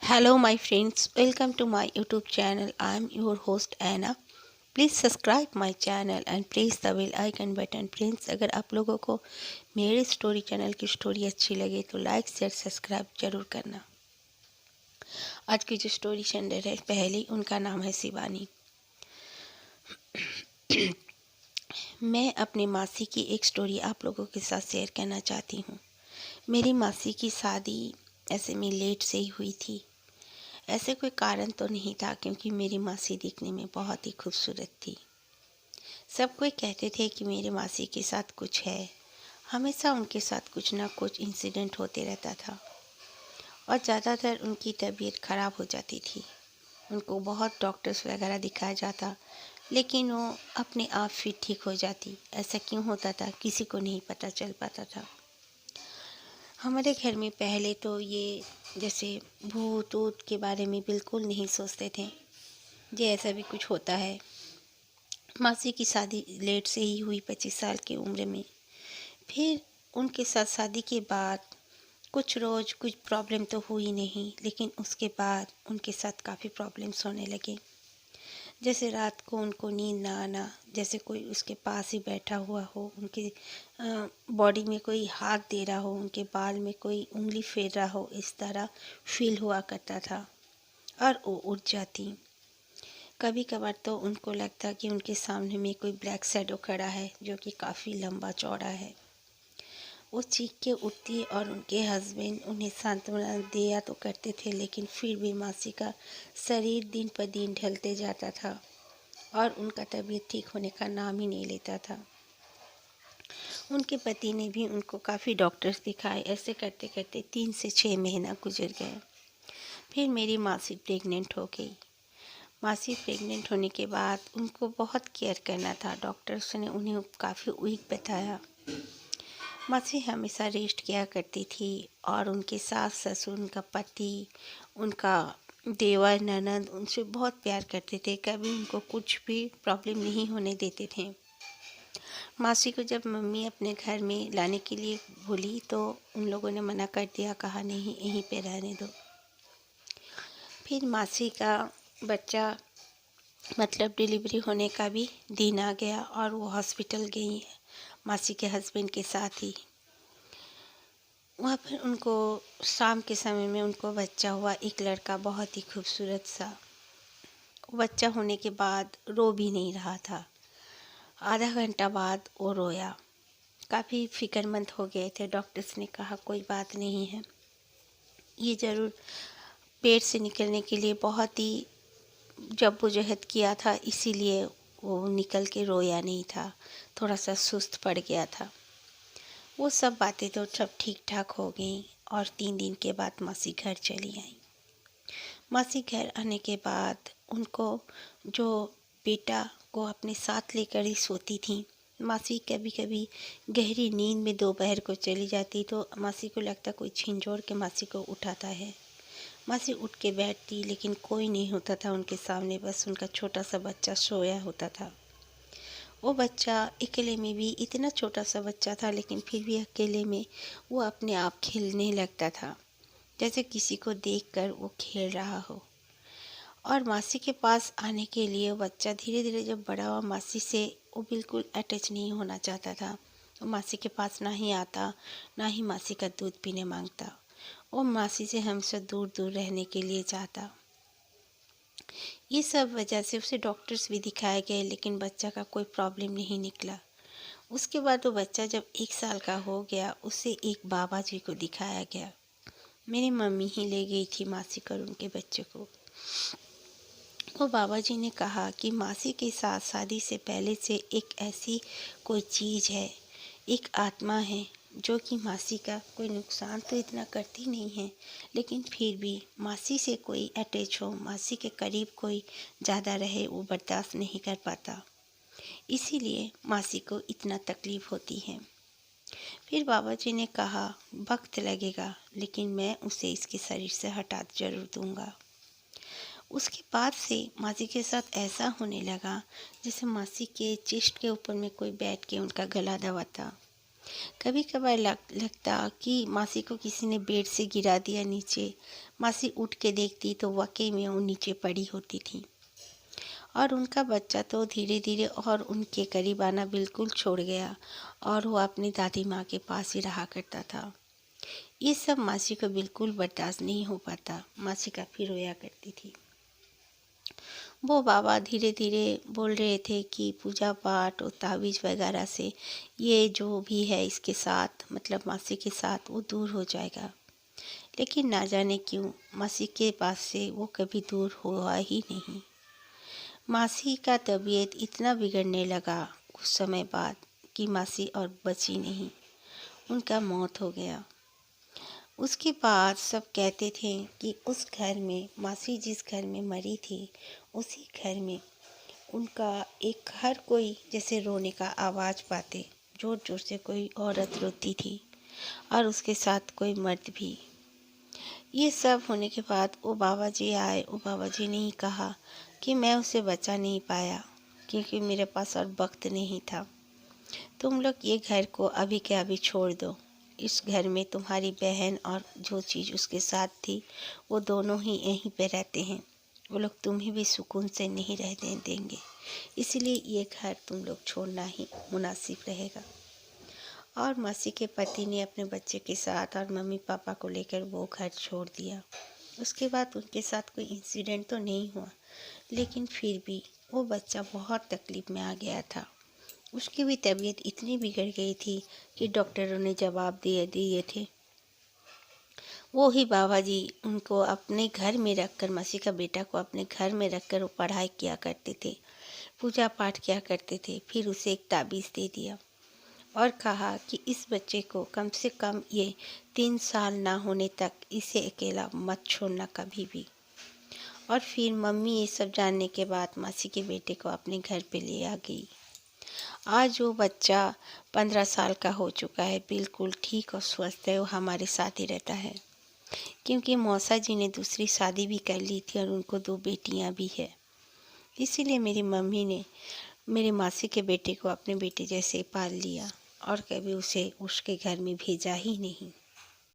Hello, my friends. Welcome to my YouTube channel. I am your host Anna. Please subscribe my channel and press the bell icon button. Friends, अगर आप लोगों को मेरे story channel की story अच्छी लगे तो लाइक शेयर सब्सक्राइब जरूर करना। आज की जो स्टोरी सेंडर है पहली, उनका नाम है शिवानी। मैं अपनी मासी की एक स्टोरी आप लोगों के साथ शेयर करना चाहती हूँ। मेरी मासी की शादी ऐसे में लेट से ही हुई थी। ऐसे कोई कारण तो नहीं था क्योंकि मेरी मासी दिखने में बहुत ही खूबसूरत थी। सब कोई कहते थे कि मेरी मासी के साथ कुछ है। हमेशा उनके साथ कुछ ना कुछ इंसिडेंट होते रहता था और ज़्यादातर उनकी तबीयत ख़राब हो जाती थी। उनको बहुत डॉक्टर्स वगैरह दिखाया जाता, लेकिन वो अपने आप फिर ठीक हो जाती। ऐसा क्यों होता था किसी को नहीं पता चल पाता था। हमारे घर में पहले तो ये जैसे भूत ऊत के बारे में बिल्कुल नहीं सोचते थे। जी ऐसा भी कुछ होता है। मासी की शादी लेट से ही हुई, 25 साल की उम्र में। फिर उनके साथ शादी के बाद कुछ रोज़ कुछ प्रॉब्लम तो हुई नहीं, लेकिन उसके बाद उनके साथ काफ़ी प्रॉब्लम्स होने लगे। जैसे रात को उनको नींद ना आना, जैसे कोई उसके पास ही बैठा हुआ हो, उनके बॉडी में कोई हाथ दे रहा हो, उनके बाल में कोई उंगली फेर रहा हो, इस तरह फील हुआ करता था और वो उठ जाती। कभी कभार तो उनको लगता कि उनके सामने में कोई ब्लैक शैडो खड़ा है जो कि काफ़ी लंबा चौड़ा है। वो चीख के उठती और उनके हस्बैंड उन्हें सांत्वना दिया तो करते थे, लेकिन फिर भी मासी का शरीर दिन पर दिन ढलते जाता था और उनका तबीयत ठीक होने का नाम ही नहीं लेता था। उनके पति ने भी उनको काफ़ी डॉक्टर्स दिखाए। ऐसे करते करते 3 से 6 महीना गुजर गया। फिर मेरी मासी प्रेग्नेंट हो गई। मासी प्रेग्नेंट होने के बाद उनको बहुत केयर करना था। डॉक्टर्स ने उन्हें काफ़ी वीक बताया। मासी हमेशा रेस्ट किया करती थी और उनके सास ससुर, उनका पति, उनका देवर ननद उनसे बहुत प्यार करते थे। कभी उनको कुछ भी प्रॉब्लम नहीं होने देते थे। मासी को जब मम्मी अपने घर में लाने के लिए बोली तो उन लोगों ने मना कर दिया, कहा नहीं यहीं पे रहने दो। फिर मासी का बच्चा मतलब डिलीवरी होने का भी दिन आ गया और वो हॉस्पिटल गई मासी के हस्बैंड के साथ ही। वहाँ पर उनको शाम के समय में उनको बच्चा हुआ, एक लड़का, बहुत ही खूबसूरत सा। बच्चा होने के बाद रो भी नहीं रहा था। आधा घंटा बाद वो रोया। काफ़ी फिक्रमंद हो गए थे। डॉक्टर्स ने कहा कोई बात नहीं है, ये ज़रूर पेट से निकलने के लिए बहुत ही जद्दोजहद किया था, इसीलिए वो निकल के रोया नहीं था, थोड़ा सा सुस्त पड़ गया था। वो सब बातें तो सब ठीक ठाक हो गई और 3 दिन के बाद मासी घर चली आई। मासी घर आने के बाद उनको जो बेटा को अपने साथ लेकर ही सोती थी। मासी कभी कभी गहरी नींद में दोपहर को चली जाती तो मासी को लगता कोई झिंझोर के मासी को उठाता है। मासी उठ के बैठती, लेकिन कोई नहीं होता था उनके सामने, बस उनका छोटा सा बच्चा सोया होता था। वो बच्चा अकेले में भी, इतना छोटा सा बच्चा था लेकिन फिर भी अकेले में वो अपने आप खेलने लगता था, जैसे किसी को देखकर वो खेल रहा हो। और मासी के पास आने के लिए वो बच्चा धीरे धीरे जब बड़ा हुआ, मासी से वो बिल्कुल अटैच नहीं होना चाहता था। वो मासी के पास ना ही आता, ना ही मासी का दूध पीने मांगता। वो मासी से हमसे दूर दूर रहने के लिए चाहता। ये सब वजह से उसे डॉक्टर्स भी दिखाए गए, लेकिन बच्चा का कोई प्रॉब्लम नहीं निकला। उसके बाद वो बच्चा जब 1 साल का हो गया, उसे एक बाबा जी को दिखाया गया। मेरी मम्मी ही ले गई थी मासी और उनके बच्चे को। वो बाबा जी ने कहा कि मासी के साथ शादी से पहले से एक ऐसी कोई चीज़ है, एक आत्मा है जो कि मासी का कोई नुकसान तो इतना करती नहीं है, लेकिन फिर भी मासी से कोई अटैच हो, मासी के करीब कोई ज़्यादा रहे, वो बर्दाश्त नहीं कर पाता। इसीलिए मासी को इतना तकलीफ़ होती है। फिर बाबा जी ने कहा वक्त लगेगा, लेकिन मैं उसे इसके शरीर से हटा ज़रूर दूंगा। उसके बाद से मासी के साथ ऐसा होने लगा जैसे मासी के चेस्ट के ऊपर में कोई बैठ के उनका गला दबाता। कभी कभार लगता कि मासी को किसी ने बेड से गिरा दिया नीचे। मासी उठ के देखती तो वाकई में वो नीचे पड़ी होती थी, और उनका बच्चा तो धीरे धीरे और उनके करीब आना बिल्कुल छोड़ गया, और वो अपनी दादी माँ के पास ही रहा करता था। ये सब मासी को बिल्कुल बर्दाश्त नहीं हो पाता। मासी काफ़ी रोया करती थी। वो बाबा धीरे धीरे बोल रहे थे कि पूजा पाठ और तावीज़ वगैरह से ये जो भी है इसके साथ, मतलब मासी के साथ, वो दूर हो जाएगा। लेकिन ना जाने क्यों मासी के पास से वो कभी दूर हुआ ही नहीं। मासी का तबीयत इतना बिगड़ने लगा कुछ समय बाद कि मासी और बची नहीं, उनका मौत हो गया। उसके बाद सब कहते थे कि उस घर में, मासी जिस घर में मरी थी, उसी घर में उनका एक हर कोई जैसे रोने का आवाज़ पाते, ज़ोर ज़ोर से कोई औरत रोती थी, और उसके साथ कोई मर्द भी। ये सब होने के बाद वो बाबा जी आए। वो बाबा जी ने ही कहा कि मैं उसे बचा नहीं पाया क्योंकि मेरे पास और वक्त नहीं था। तुम लोग ये घर को अभी के अभी छोड़ दो। इस घर में तुम्हारी बहन और जो चीज़ उसके साथ थी वो दोनों ही यहीं पे रहते हैं। वो लोग तुम्हें भी सुकून से नहीं रहने देंगे, इसलिए ये घर तुम लोग छोड़ना ही मुनासिब रहेगा। और मासी के पति ने अपने बच्चे के साथ और मम्मी पापा को लेकर वो घर छोड़ दिया। उसके बाद उनके साथ कोई इंसिडेंट तो नहीं हुआ, लेकिन फिर भी वो बच्चा बहुत तकलीफ़ में आ गया था। उसकी भी तबीयत इतनी बिगड़ गई थी कि डॉक्टरों ने जवाब दे दिए थे। वो ही बाबा जी उनको अपने घर में रखकर, मासी का बेटा को अपने घर में रखकर वो पढ़ाई किया करते थे, पूजा पाठ किया करते थे। फिर उसे एक ताबीज़ दे दिया और कहा कि इस बच्चे को कम से कम ये 3 साल ना होने तक इसे अकेला मत छोड़ना कभी भी। और फिर मम्मी ये सब जानने के बाद मासी के बेटे को अपने घर पे ले आ गई। आज वो बच्चा 15 साल का हो चुका है, बिल्कुल ठीक और स्वस्थ है। वो हमारे साथ ही रहता है क्योंकि मौसा जी ने दूसरी शादी भी कर ली थी और उनको 2 बेटियां भी है। इसीलिए मेरी मम्मी ने मेरी मासी के बेटे को अपने बेटे जैसे पाल लिया और कभी उसे उसके घर में भेजा ही नहीं।